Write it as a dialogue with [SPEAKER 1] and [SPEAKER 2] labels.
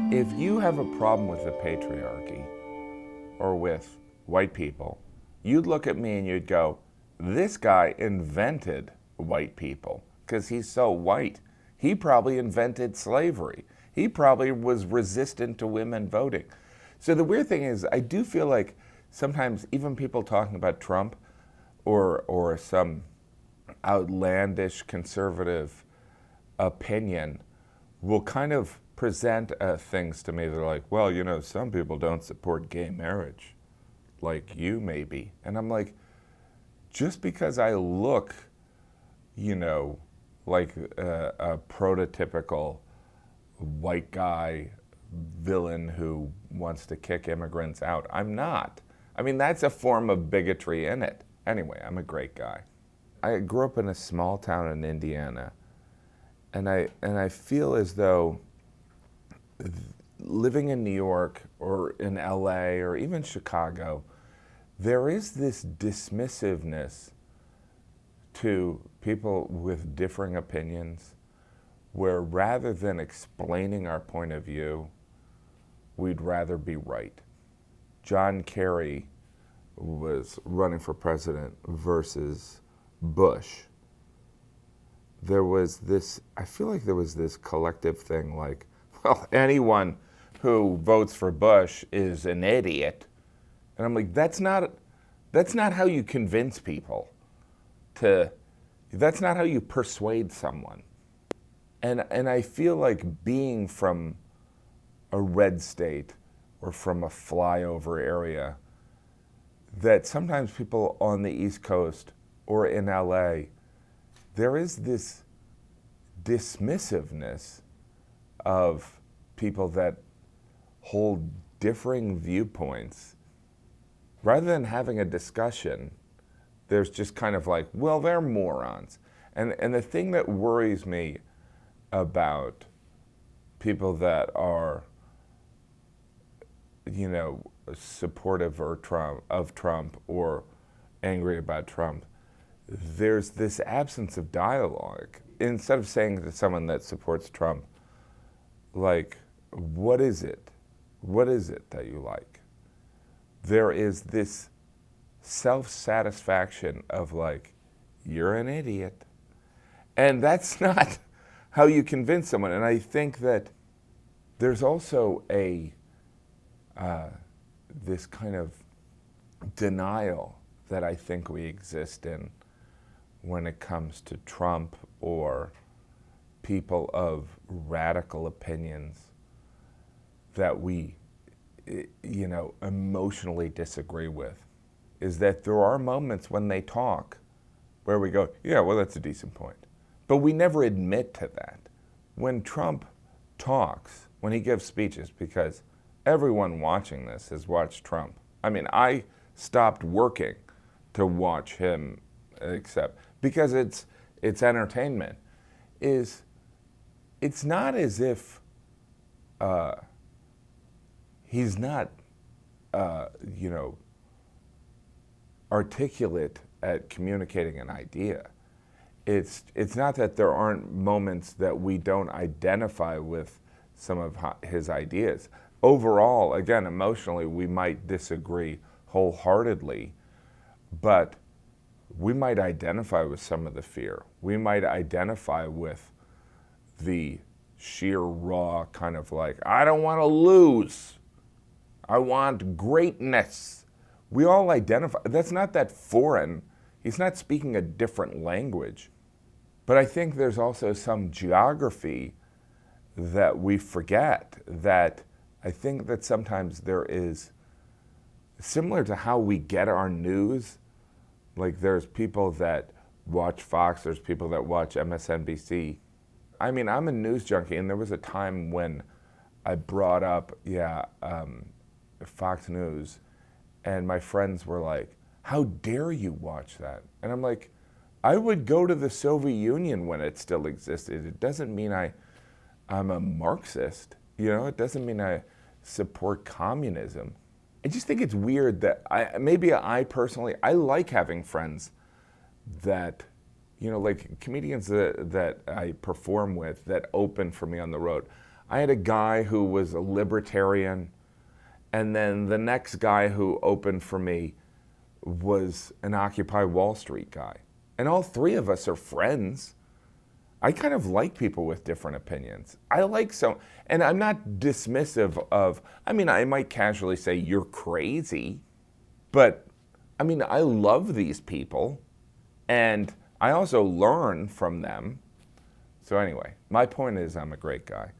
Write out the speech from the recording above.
[SPEAKER 1] If you have a problem with the patriarchy or with white people, you'd look at me and you'd go, this guy invented white people because he's so white. He probably invented slavery. He probably was resistant to women voting. So the weird thing is, I do feel like sometimes even people talking about Trump or some outlandish conservative opinion will kind of present things to me that are like, well, you know, some people don't support gay marriage, like you maybe. And I'm like, just because I look, you know, like a prototypical white guy villain who wants to kick immigrants out, I'm not. I mean, that's a form of bigotry in it. Anyway, I'm a great guy. I grew up in a small town in Indiana, and I feel as though living in New York or in LA or even Chicago, there is this dismissiveness to people with differing opinions, where rather than explaining our point of view, we'd rather be right. John Kerry was running for president versus Bush. There was this, I feel like there was this collective thing like, well, anyone who votes for Bush is an idiot. And I'm like, that's not how you convince people that's not how you persuade someone. And I feel like being from a red state or from a flyover area, that sometimes people on the East Coast or in LA, there is this dismissiveness of people that hold differing viewpoints. Rather than having a discussion, there's just kind of like, well, they're morons. And the thing that worries me about people that are, you know, supportive of Trump or angry about Trump, there's this absence of dialogue. Instead of saying to someone that supports Trump, like, what is it? What is it that you like? There is this self-satisfaction of like, you're an idiot. And that's not how you convince someone. And I think that there's also this kind of denial that I think we exist in when it comes to Trump or people of radical opinions that we, you know, emotionally disagree with, is that there are moments when they talk where we go, yeah, well, that's a decent point. But we never admit to that. When Trump talks, when he gives speeches, because everyone watching this has watched Trump. I mean, I stopped working to watch him, except because it's entertainment. It's not as if he's not, you know, articulate at communicating an idea. It's not that there aren't moments that we don't identify with some of his ideas. Overall, again, emotionally, we might disagree wholeheartedly, but we might identify with some of the fear. We might identify with the sheer raw kind of like, I don't want to lose. I want greatness. We all identify. That's not that foreign. He's not speaking a different language. But I think there's also some geography that we forget, that I think that sometimes there is, similar to how we get our news, like there's people that watch Fox, there's people that watch MSNBC. I mean, I'm a news junkie, and there was a time when I brought up, Fox News, and my friends were like, how dare you watch that? And I'm like, I would go to the Soviet Union when it still existed. It doesn't mean I'm a Marxist. You know, it doesn't mean I support communism. I just think it's weird that I personally like having friends that, you know, like comedians that I perform with that open for me on the road. I had a guy who was a libertarian, and then the next guy who opened for me was an Occupy Wall Street guy. And all three of us are friends. I kind of like people with different opinions. I like so, and I'm not dismissive of, I mean, I might casually say, you're crazy, but I mean, I love these people, and I also learn from them. So anyway, my point is I'm a great guy.